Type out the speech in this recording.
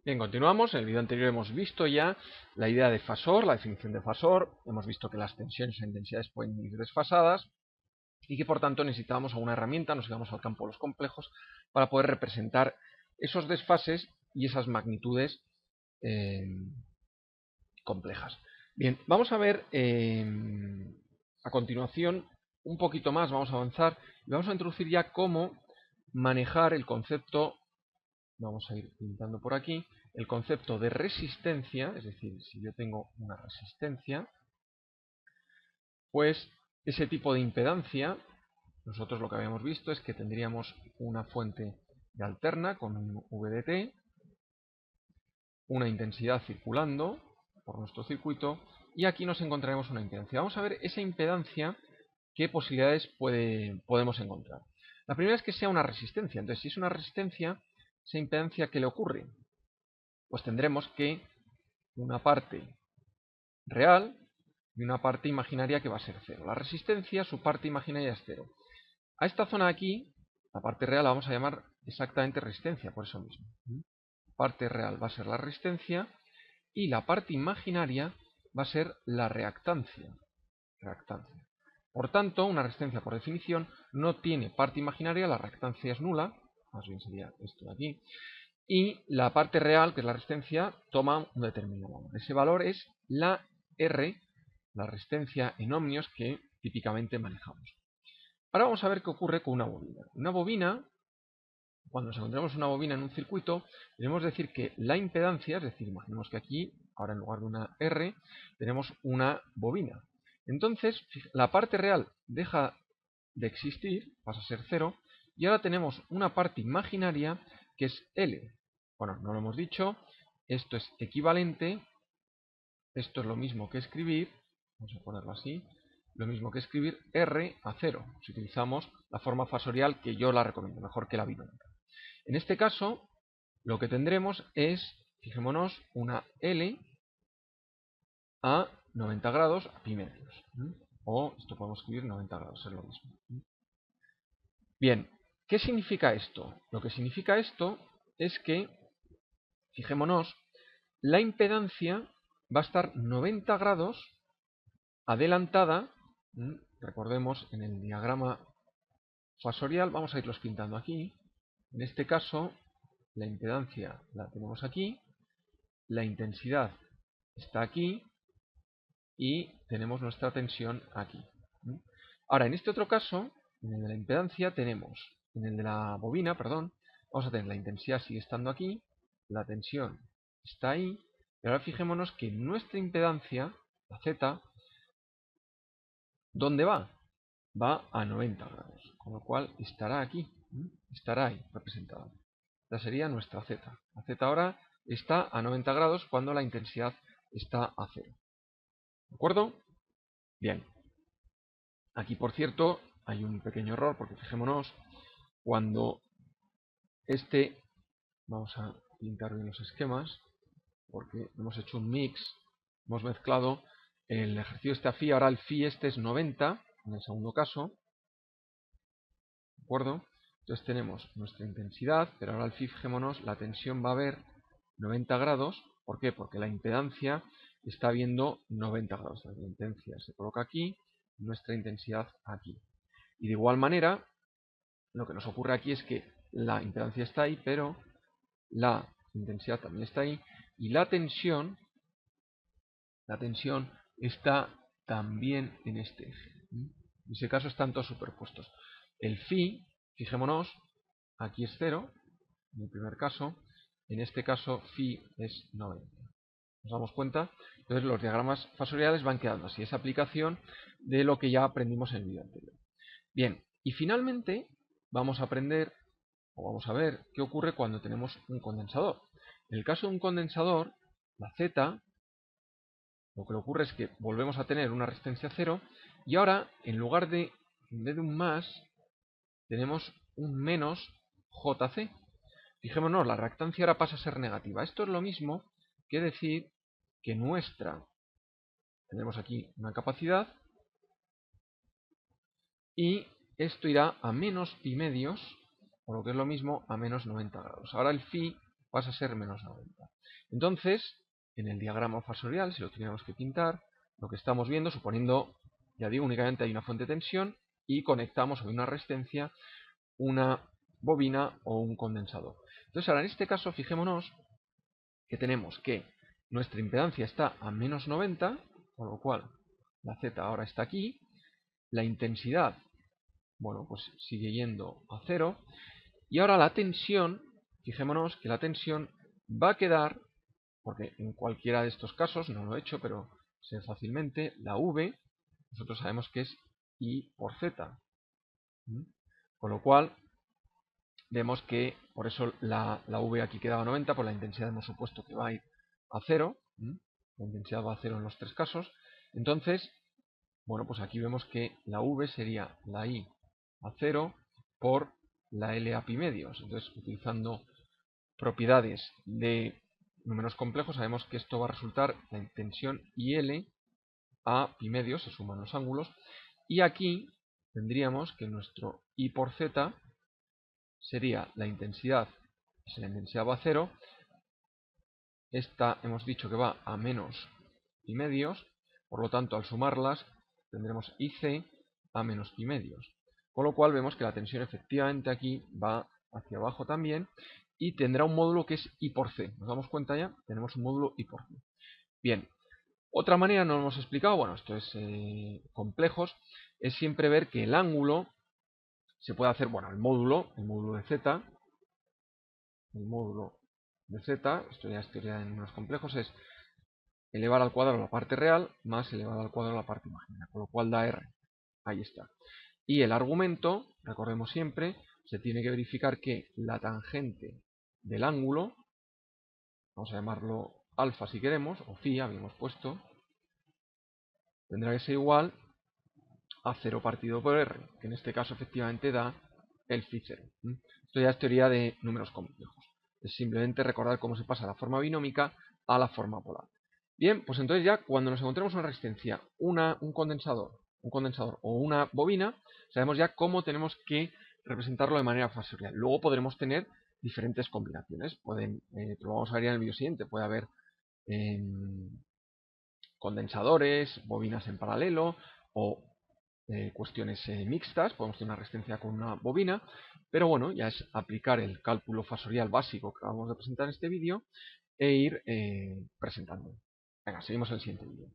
Bien, continuamos. En el vídeo anterior hemos visto ya la idea de fasor, la definición de fasor. Hemos visto que las tensiones o intensidades pueden ir desfasadas y que por tanto necesitábamos alguna herramienta, nos íbamos al campo de los complejos, para poder representar esos desfases y esas magnitudes complejas. Bien, vamos a ver a continuación un poquito más, vamos a avanzar y vamos a introducir ya cómo manejar el concepto. Vamos a ir pintando por aquí el concepto de resistencia, es decir, si yo tengo una resistencia, pues ese tipo de impedancia, nosotros lo que habíamos visto es que tendríamos una fuente de alterna con un VDT, una intensidad circulando por nuestro circuito, y aquí nos encontraremos una impedancia. Vamos a ver esa impedancia, qué posibilidades podemos encontrar. La primera es que sea una resistencia. Entonces, si es una resistencia, esa impedancia, ¿qué le ocurre? Pues tendremos que una parte real y una parte imaginaria que va a ser cero. La resistencia, su parte imaginaria es cero. A esta zona de aquí, la parte real la vamos a llamar exactamente resistencia, por eso mismo. La parte real va a ser la resistencia y la parte imaginaria va a ser la reactancia. Por tanto, una resistencia por definición no tiene parte imaginaria, la reactancia es nula, más bien sería esto de aquí, y la parte real, que es la resistencia, toma un determinado valor. Ese valor es la R, la resistencia en ohmios que típicamente manejamos. Ahora vamos a ver qué ocurre con una bobina. Una bobina, cuando nos encontramos una bobina en un circuito, debemos decir que la impedancia, es decir, imaginemos que aquí, ahora en lugar de una R, tenemos una bobina. Entonces, la parte real deja de existir, pasa a ser cero, y ahora tenemos una parte imaginaria que es L. Bueno, no lo hemos dicho, esto es equivalente, esto es lo mismo que escribir, vamos a ponerlo así, lo mismo que escribir R a 0, si utilizamos la forma fasorial que yo la recomiendo, mejor que la binómica. En este caso, lo que tendremos es, fijémonos, una L a 90 grados a pi medios. O esto podemos escribir 90 grados, es lo mismo. Bien, ¿qué significa esto? Lo que significa esto es que, fijémonos, la impedancia va a estar 90 grados adelantada. Recordemos, en el diagrama fasorial, vamos a irlos pintando aquí. En este caso, la impedancia la tenemos aquí, la intensidad está aquí y tenemos nuestra tensión aquí. Ahora, en este otro caso, en el de la impedancia tenemos, en el de la bobina, perdón, vamos a tener la intensidad sigue estando aquí, la tensión está ahí, y ahora fijémonos que nuestra impedancia, la Z, ¿dónde va? Va a 90 grados, con lo cual estará aquí, estará ahí representada. Esta sería nuestra Z. La Z ahora está a 90 grados cuando la intensidad está a 0. ¿De acuerdo? Bien. Aquí, por cierto, hay un pequeño error, porque fijémonos, cuando vamos a pintar bien los esquemas, porque hemos hecho un mix, hemos mezclado el ejercicio este a phi, ahora el phi este es 90, en el segundo caso, ¿de acuerdo? Entonces tenemos nuestra intensidad, pero ahora el phi, fijémonos, la tensión va a haber 90 grados, ¿por qué? Porque la impedancia está viendo 90 grados, la impedancia se coloca aquí, nuestra intensidad aquí. Y de igual manera, lo que nos ocurre aquí es que la impedancia está ahí, pero la intensidad también está ahí, y la tensión está también en este eje. En ese caso están todos superpuestos. El phi, fijémonos, aquí es 0, en el primer caso, en este caso phi es 90. ¿Nos damos cuenta? Entonces los diagramas fasoriales van quedando así, esa aplicación de lo que ya aprendimos en el vídeo anterior. Bien, y finalmente vamos a aprender, o vamos a ver, qué ocurre cuando tenemos un condensador. En el caso de un condensador, la Z, lo que le ocurre es que volvemos a tener una resistencia 0, y ahora, en vez de un más, tenemos un menos JC. Fijémonos, la reactancia ahora pasa a ser negativa. Esto es lo mismo que decir que tenemos aquí una capacidad, y esto irá a menos pi medios, o lo que es lo mismo, a menos 90 grados. Ahora el phi pasa a ser menos 90. Entonces, en el diagrama fasorial, si lo tuviéramos que pintar, lo que estamos viendo, suponiendo, ya digo, únicamente hay una fuente de tensión y conectamos a una resistencia, una bobina o un condensador. Entonces ahora en este caso fijémonos que tenemos que nuestra impedancia está a menos 90, con lo cual la Z ahora está aquí, la intensidad, bueno, pues sigue yendo a 0, y ahora la tensión, fijémonos que la tensión va a quedar, porque en cualquiera de estos casos, no lo he hecho, pero sé fácilmente, la V, nosotros sabemos que es I por Z. Con lo cual, vemos que por eso la V aquí quedaba 90, por la intensidad hemos supuesto que va a ir a 0. La intensidad va a 0 en los tres casos. Entonces, bueno, pues aquí vemos que la V sería la I a 0 por la L a pi medios. Entonces, utilizando propiedades de números complejos, sabemos que esto va a resultar la tensión IL a pi medios, se suman los ángulos. Y aquí tendríamos que nuestro I por Z sería la intensidad, si la intensidad va a 0, esta hemos dicho que va a menos pi medios, por lo tanto al sumarlas tendremos IC a menos pi medios. Con lo cual vemos que la tensión efectivamente aquí va hacia abajo también y tendrá un módulo que es I por C. ¿Nos damos cuenta ya? Tenemos un módulo I por C. Bien, otra manera, no lo hemos explicado, bueno, esto es complejos, es siempre ver que el ángulo se puede hacer, bueno, el módulo de Z, esto ya es teoría de números complejos, es elevar al cuadrado la parte real más elevar al cuadrado la parte imaginaria, con lo cual da R. Ahí está. Y el argumento, recordemos siempre, se tiene que verificar que la tangente del ángulo, vamos a llamarlo alfa si queremos, o phi habíamos puesto, tendrá que ser igual a 0 partido por R, que en este caso efectivamente da el phi 0. Esto ya es teoría de números complejos. Es simplemente recordar cómo se pasa la forma binómica a la forma polar. Bien, pues entonces ya cuando nos encontremos una resistencia, un condensador o una bobina, sabemos ya cómo tenemos que representarlo de manera fasorial. Luego podremos tener diferentes combinaciones. Lo vamos a ver ya en el vídeo siguiente. Puede haber condensadores, bobinas en paralelo o cuestiones mixtas. Podemos tener una resistencia con una bobina. Pero bueno, ya es aplicar el cálculo fasorial básico que acabamos de presentar en este vídeo e ir presentando. Venga, seguimos en el siguiente vídeo.